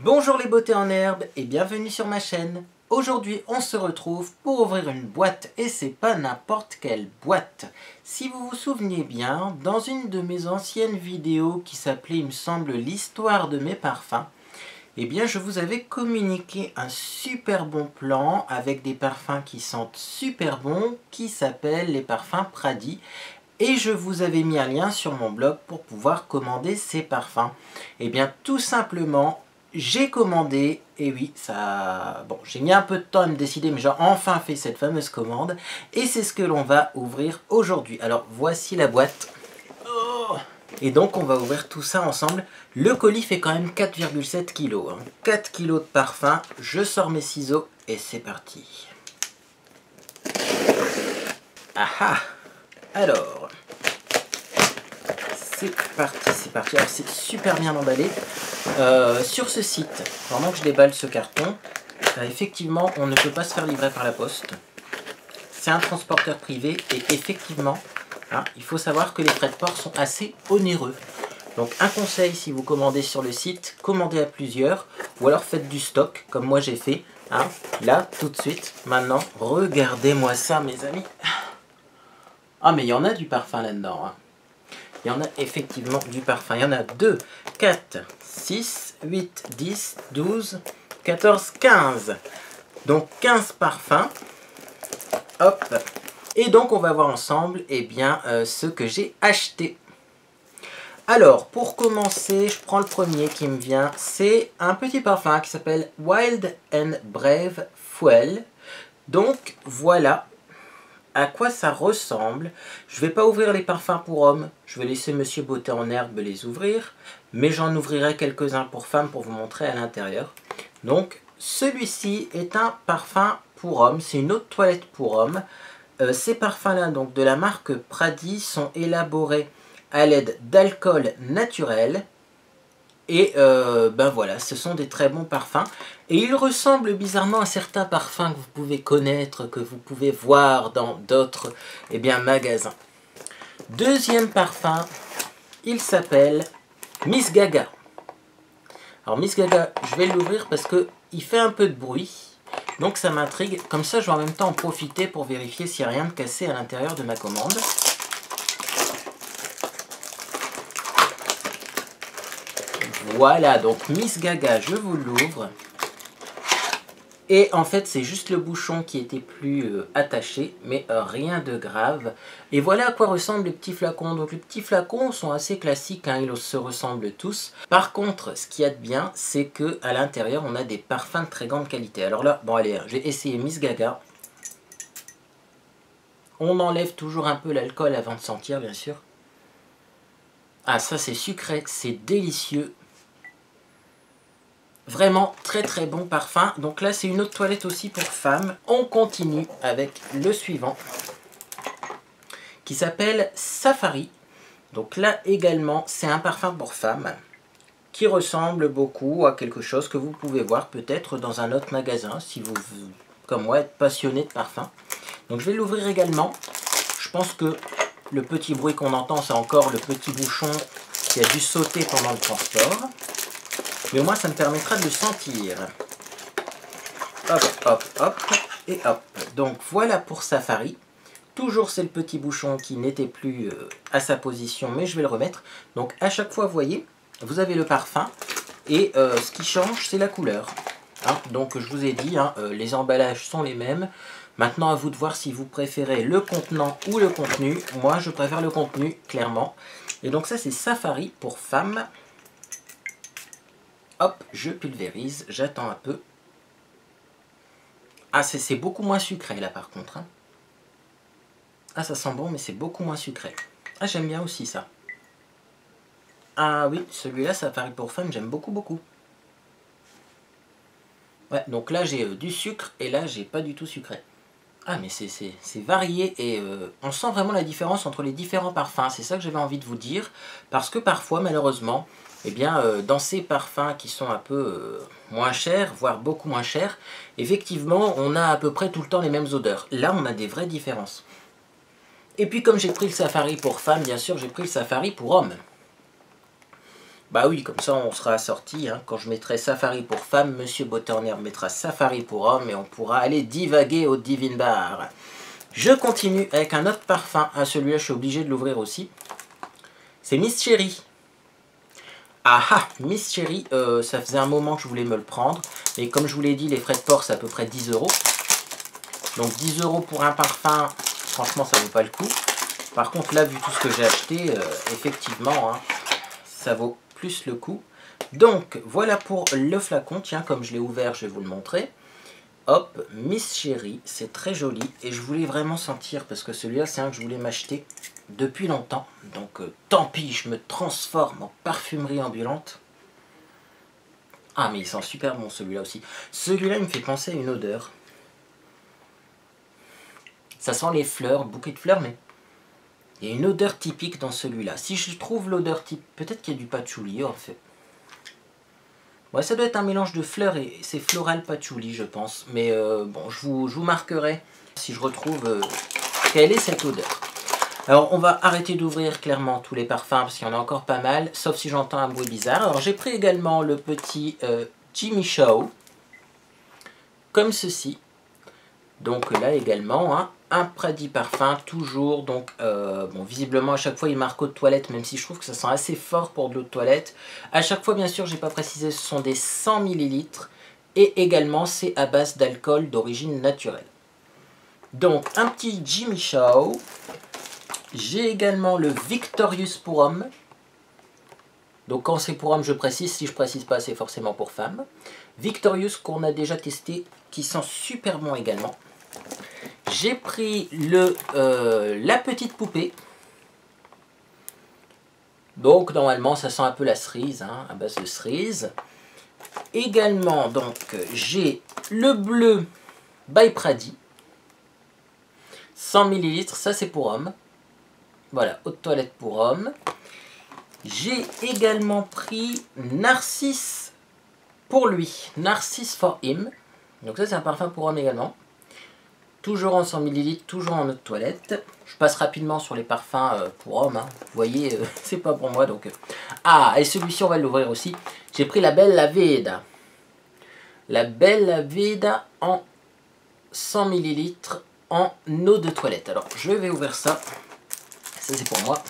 Bonjour les beautés en herbe et bienvenue sur ma chaîne. Aujourd'hui on se retrouve pour ouvrir une boîte et c'est pas n'importe quelle boîte. Si vous vous souvenez bien, dans une de mes anciennes vidéos qui s'appelait il me semble l'histoire de mes parfums, eh bien je vous avais communiqué un super bon plan avec des parfums qui sentent super bon qui s'appellent les parfums Pradi. Et je vous avais mis un lien sur mon blog pour pouvoir commander ces parfums. Et bien tout simplement, j'ai commandé, et oui, ça, bon, j'ai mis un peu de temps à me décider, mais j'ai enfin fait cette fameuse commande. Et c'est ce que l'on va ouvrir aujourd'hui. Alors voici la boîte. Oh, et donc on va ouvrir tout ça ensemble. Le colis fait quand même 4,7 kg. 4 kg de parfum. Je sors mes ciseaux et c'est parti. Ah ah! Alors, c'est parti. Alors c'est super bien emballé. Sur ce site, pendant que je déballe ce carton, effectivement, on ne peut pas se faire livrer par la poste. C'est un transporteur privé et effectivement, hein, il faut savoir que les frais de port sont assez onéreux. Donc un conseil, si vous commandez sur le site, commandez à plusieurs ou alors faites du stock, comme moi j'ai fait. Hein, là, tout de suite, maintenant, regardez-moi ça mes amis. Ah mais il y en a du parfum là-dedans. Hein. Il y en a effectivement du parfum. Il y en a 2, 4, 6, 8, 10, 12, 14, 15. Donc 15 parfums. Hop. Et donc on va voir ensemble eh bien, ce que j'ai acheté. Alors pour commencer, je prends le premier qui me vient. C'est un petit parfum qui s'appelle Wild and Brave Fuel. Donc voilà à quoi ça ressemble. Je ne vais pas ouvrir les parfums pour hommes, je vais laisser Monsieur Beauté en herbe les ouvrir, mais j'en ouvrirai quelques-uns pour femmes pour vous montrer à l'intérieur. Donc celui-ci est un parfum pour hommes, c'est une eau de toilette pour hommes. Ces parfums-là, donc de la marque Pradi, sont élaborés à l'aide d'alcool naturel. Et ben voilà, ce sont des très bons parfums. Et ils ressemblent bizarrement à certains parfums que vous pouvez connaître, que vous pouvez voir dans d'autres magasins. Deuxième parfum, il s'appelle Miss Gaga. Alors Miss Gaga, je vais l'ouvrir parce qu'il fait un peu de bruit. Donc ça m'intrigue. Comme ça, je vais en même temps en profiter pour vérifier s'il n'y a rien de cassé à l'intérieur de ma commande. Voilà, donc Miss Gaga, je vous l'ouvre. Et en fait, c'est juste le bouchon qui était plus attaché, mais rien de grave. Et voilà à quoi ressemblent les petits flacons. Donc les petits flacons sont assez classiques, hein, ils se ressemblent tous. Par contre, ce qu'il y a de bien, c'est qu'à l'intérieur, on a des parfums de très grande qualité. Alors là, bon allez, j'ai essayé Miss Gaga. On enlève toujours un peu l'alcool avant de sentir, bien sûr. Ah, ça c'est sucré, c'est délicieux. Vraiment très très bon parfum. Donc là c'est une eau de toilette aussi pour femmes. On continue avec le suivant qui s'appelle Safari. Donc là également c'est un parfum pour femmes qui ressemble beaucoup à quelque chose que vous pouvez voir peut-être dans un autre magasin si vous, comme moi, êtes passionné de parfum. Donc je vais l'ouvrir également. Je pense que le petit bruit qu'on entend c'est encore le petit bouchon qui a dû sauter pendant le transport. Mais au moins, ça me permettra de le sentir. Hop, hop, hop, et hop. Donc, voilà pour Safari. Toujours, c'est le petit bouchon qui n'était plus à sa position, mais je vais le remettre. Donc, à chaque fois, vous voyez, vous avez le parfum. Et ce qui change, c'est la couleur. Hein, donc, je vous ai dit, hein, les emballages sont les mêmes. Maintenant, à vous de voir si vous préférez le contenant ou le contenu. Moi, je préfère le contenu, clairement. Et donc, ça, c'est Safari pour femmes. Hop, je pulvérise, j'attends un peu. Ah, c'est beaucoup moins sucré là par contre. Hein. Ah, ça sent bon, mais c'est beaucoup moins sucré. Ah, j'aime bien aussi ça. Ah oui, celui-là, ça paraît pour femme, j'aime beaucoup, beaucoup. Ouais, donc là, j'ai du sucre et là, j'ai pas du tout sucré. Ah, mais c'est varié et on sent vraiment la différence entre les différents parfums. C'est ça que j'avais envie de vous dire. Parce que parfois, malheureusement, eh bien, dans ces parfums qui sont un peu moins chers, voire beaucoup moins chers, effectivement, on a à peu près tout le temps les mêmes odeurs. Là, on a des vraies différences. Et puis, comme j'ai pris le Safari pour femmes, bien sûr, j'ai pris le Safari pour hommes. Bah oui, comme ça on sera assorti. Hein. Quand je mettrai Safari pour femme, Monsieur Botterner mettra Safari pour homme et on pourra aller divaguer au Divine Bar. Je continue avec un autre parfum. Ah, celui-là, je suis obligé de l'ouvrir aussi. C'est Miss Cherry. Ah ah, Miss Cherry, ça faisait un moment que je voulais me le prendre. Et comme je vous l'ai dit, les frais de port, c'est à peu près 10 €. Donc 10 € pour un parfum, franchement, ça vaut pas le coup. Par contre, là, vu tout ce que j'ai acheté, effectivement, hein, ça vaut plus le coup. Donc, voilà pour le flacon. Tiens, comme je l'ai ouvert, je vais vous le montrer. Hop, Miss Cherry, c'est très joli. Et je voulais vraiment sentir, parce que celui-là, c'est un que je voulais m'acheter depuis longtemps. Donc, tant pis, je me transforme en parfumerie ambulante. Ah, mais il sent super bon, celui-là aussi. Celui-là, il me fait penser à une odeur. Ça sent les fleurs, bouquet de fleurs, mais il y a une odeur typique dans celui-là. Si je trouve l'odeur type, peut-être qu'il y a du patchouli en fait. Ouais, ça doit être un mélange de fleurs et c'est floral patchouli, je pense. Mais bon, je vous marquerai si je retrouve quelle est cette odeur. Alors, on va arrêter d'ouvrir clairement tous les parfums parce qu'il y en a encore pas mal, sauf si j'entends un bruit bizarre. Alors, j'ai pris également le petit Jimmy Choo, comme ceci. Donc là également, hein, un Pradi parfum, toujours. Donc, bon, visiblement, à chaque fois, il marque eau de toilette, même si je trouve que ça sent assez fort pour de l'eau de toilette. À chaque fois, bien sûr, j'ai pas précisé, ce sont des 100 ml. Et également, c'est à base d'alcool d'origine naturelle. Donc, un petit Jimmy Choo. J'ai également le Victorious pour homme. Donc, quand c'est pour homme, je précise. Si je précise pas, c'est forcément pour femme. Victorious qu'on a déjà testé, qui sent super bon également. J'ai pris la petite poupée. Donc normalement ça sent un peu la cerise, hein, à base de cerise. Également donc j'ai le bleu by Pradi. 100 ml, ça c'est pour homme. Voilà, eau de toilette pour homme. J'ai également pris Narcisse pour lui. Narcisse for him. Donc ça c'est un parfum pour homme également. Toujours en 100 ml, toujours en eau de toilette. Je passe rapidement sur les parfums pour hommes. Hein. Vous voyez, c'est pas pour moi. Donc. Ah, et celui-ci, on va l'ouvrir aussi. J'ai pris la Bella Veda. La Bella Veda en 100 ml en eau de toilette. Alors, je vais ouvrir ça. Ça, c'est pour moi.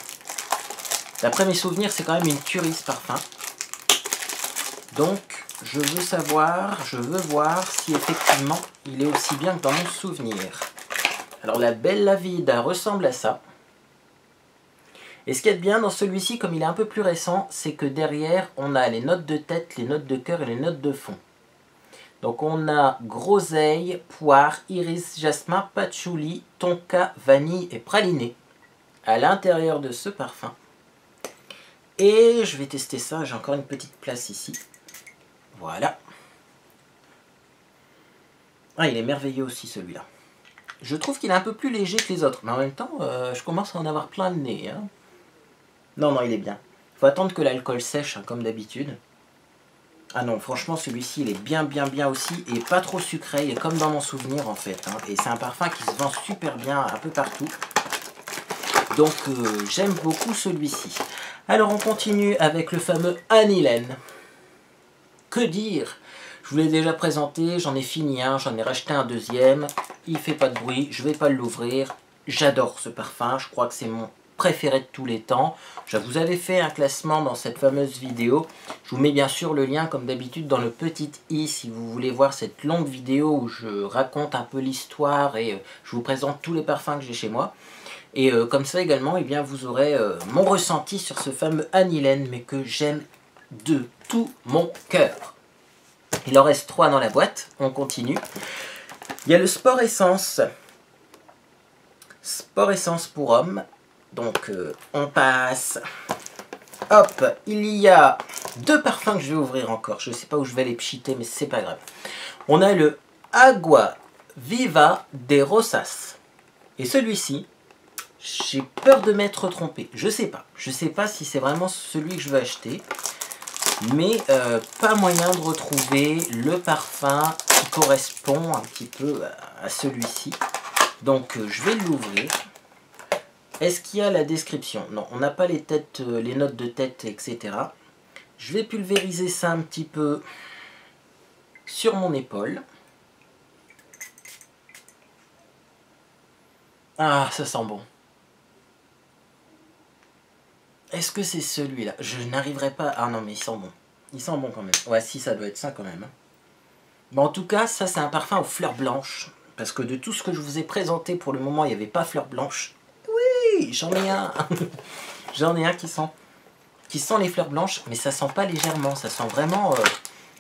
D'après mes souvenirs, c'est quand même une tuerie ce parfum. Donc, je veux voir si effectivement il est aussi bien que dans mon souvenir. Alors la Bella Veda ressemble à ça. Et ce qu'il y a de bien dans celui-ci, comme il est un peu plus récent, c'est que derrière on a les notes de tête, les notes de cœur et les notes de fond. Donc on a groseille, poire, iris, jasmin, patchouli, tonka, vanille et praliné à l'intérieur de ce parfum. Et je vais tester ça, j'ai encore une petite place ici. Voilà. Ah, il est merveilleux aussi celui-là. Je trouve qu'il est un peu plus léger que les autres. Mais en même temps, je commence à en avoir plein le nez. Hein. Non, non, il est bien. Il faut attendre que l'alcool sèche, hein, comme d'habitude. Ah non, franchement, celui-ci, il est bien aussi. Et pas trop sucré, et comme dans mon souvenir, en fait. Hein. Et c'est un parfum qui se vend super bien un peu partout. Donc, j'aime beaucoup celui-ci. Alors, on continue avec le fameux Anilène. Que dire? Je vous l'ai déjà présenté, j'en ai fini un, j'en ai racheté un deuxième. Il fait pas de bruit, je vais pas l'ouvrir. J'adore ce parfum, je crois que c'est mon préféré de tous les temps. Je vous avais fait un classement dans cette fameuse vidéo. Je vous mets bien sûr le lien comme d'habitude dans le petit i si vous voulez voir cette longue vidéo où je raconte un peu l'histoire et je vous présente tous les parfums que j'ai chez moi. Et comme ça également, eh bien, vous aurez mon ressenti sur ce fameux Anilène, mais que j'aime de tout mon cœur. Il en reste 3 dans la boîte, on continue. Il y a le Sport Essence. Sport Essence pour homme. Donc on passe. Hop, il y a 2 parfums que je vais ouvrir encore. Je ne sais pas où je vais les pchiter, mais c'est pas grave. On a le Agua Viva de Rosas. Et celui-ci, j'ai peur de m'être trompé. Je sais pas. Je sais pas si c'est vraiment celui que je veux acheter. Mais pas moyen de retrouver le parfum qui correspond un petit peu à celui-ci. Donc je vais l'ouvrir. Est-ce qu'il y a la description? Non, on n'a pas les têtes, les notes de tête, etc. Je vais pulvériser ça un petit peu sur mon épaule. Ah, ça sent bon. Est-ce que c'est celui-là? Je n'arriverai pas... Ah non, mais il sent bon. Il sent bon quand même. Ouais, si, ça doit être ça quand même. Bon, en tout cas, ça, c'est un parfum aux fleurs blanches. Parce que de tout ce que je vous ai présenté, pour le moment, il n'y avait pas fleurs blanches. Oui, j'en ai un. J'en ai un qui sent les fleurs blanches, mais ça sent pas légèrement. Ça sent vraiment...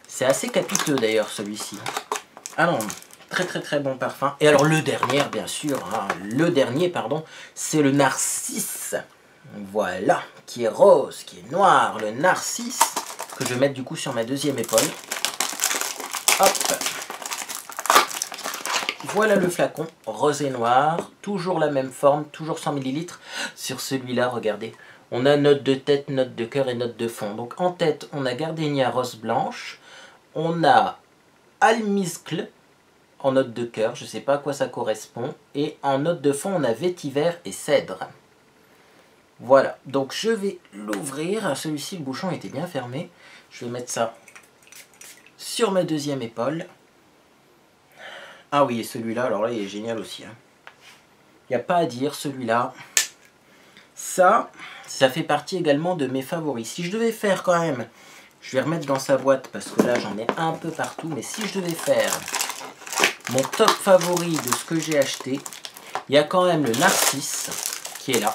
c'est assez capiteux, d'ailleurs, celui-ci. Ah non, très très très bon parfum. Et alors, le dernier, bien sûr, hein, le dernier, pardon, c'est le Narcisse. Voilà, qui est rose, qui est noir, le Narcisse, que je vais mettre du coup sur ma deuxième épaule. Hop. Voilà le flacon, rose et noir, toujours la même forme, toujours 100 ml. Sur celui-là, regardez, on a note de tête, note de cœur et note de fond. Donc en tête, on a Gardenia rose blanche, on a Almizcle en note de cœur, je ne sais pas à quoi ça correspond, et en note de fond, on a vétiver et cèdre. Voilà, donc je vais l'ouvrir. Celui-ci, le bouchon était bien fermé. Je vais mettre ça sur ma deuxième épaule. Ah oui, et celui-là, alors là, il est génial aussi. Il n'y a pas à dire, celui-là. Ça fait partie également de mes favoris. Si je devais faire quand même, je vais remettre dans sa boîte parce que là, j'en ai un peu partout. Mais si je devais faire mon top favori de ce que j'ai acheté, il y a quand même le Narcisse qui est là.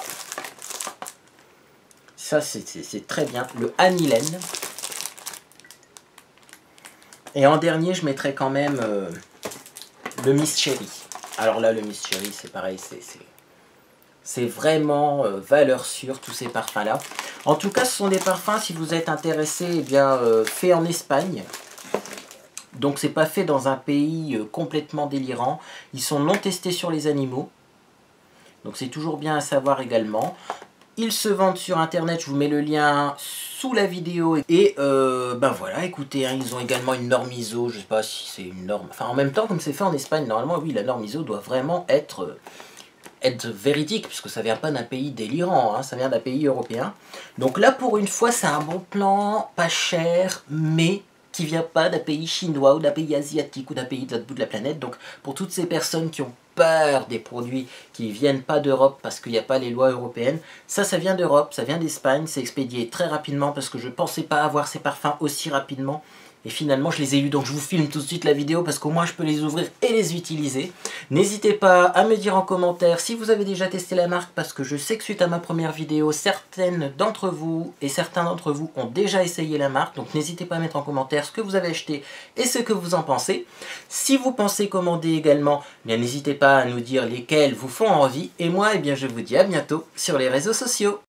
Ça, c'est très bien. Le Anilène. Et en dernier, je mettrai quand même le Miss Cherry. Alors là, le Miss Cherry, c'est pareil. C'est vraiment valeur sûre, tous ces parfums-là. En tout cas, ce sont des parfums, si vous êtes intéressé, eh bien, faits en Espagne. Donc, c'est pas fait dans un pays complètement délirant. Ils sont non testés sur les animaux. Donc, c'est toujours bien à savoir également. Ils se vendent sur internet, je vous mets le lien sous la vidéo. Et ben voilà, écoutez, hein, ils ont également une norme ISO, je sais pas si c'est une norme... Enfin, en même temps, comme c'est fait en Espagne, normalement, oui, la norme ISO doit vraiment être véridique, puisque ça vient pas d'un pays délirant, hein, ça vient d'un pays européen. Donc là, pour une fois, c'est un bon plan, pas cher, mais qui vient pas d'un pays chinois ou d'un pays asiatique ou d'un pays de l'autre bout de la planète. Donc pour toutes ces personnes qui ont peur des produits qui ne viennent pas d'Europe parce qu'il n'y a pas les lois européennes, ça vient d'Europe, ça vient d'Espagne, c'est expédié très rapidement parce que je ne pensais pas avoir ces parfums aussi rapidement. Et finalement, je les ai eus, donc je vous filme tout de suite la vidéo parce qu'au moins je peux les ouvrir et les utiliser. N'hésitez pas à me dire en commentaire si vous avez déjà testé la marque parce que je sais que suite à ma première vidéo, certaines d'entre vous et certains d'entre vous ont déjà essayé la marque. Donc n'hésitez pas à mettre en commentaire ce que vous avez acheté et ce que vous en pensez. Si vous pensez commander également, bien n'hésitez pas à nous dire lesquels vous font envie. Et moi, eh bien, je vous dis à bientôt sur les réseaux sociaux.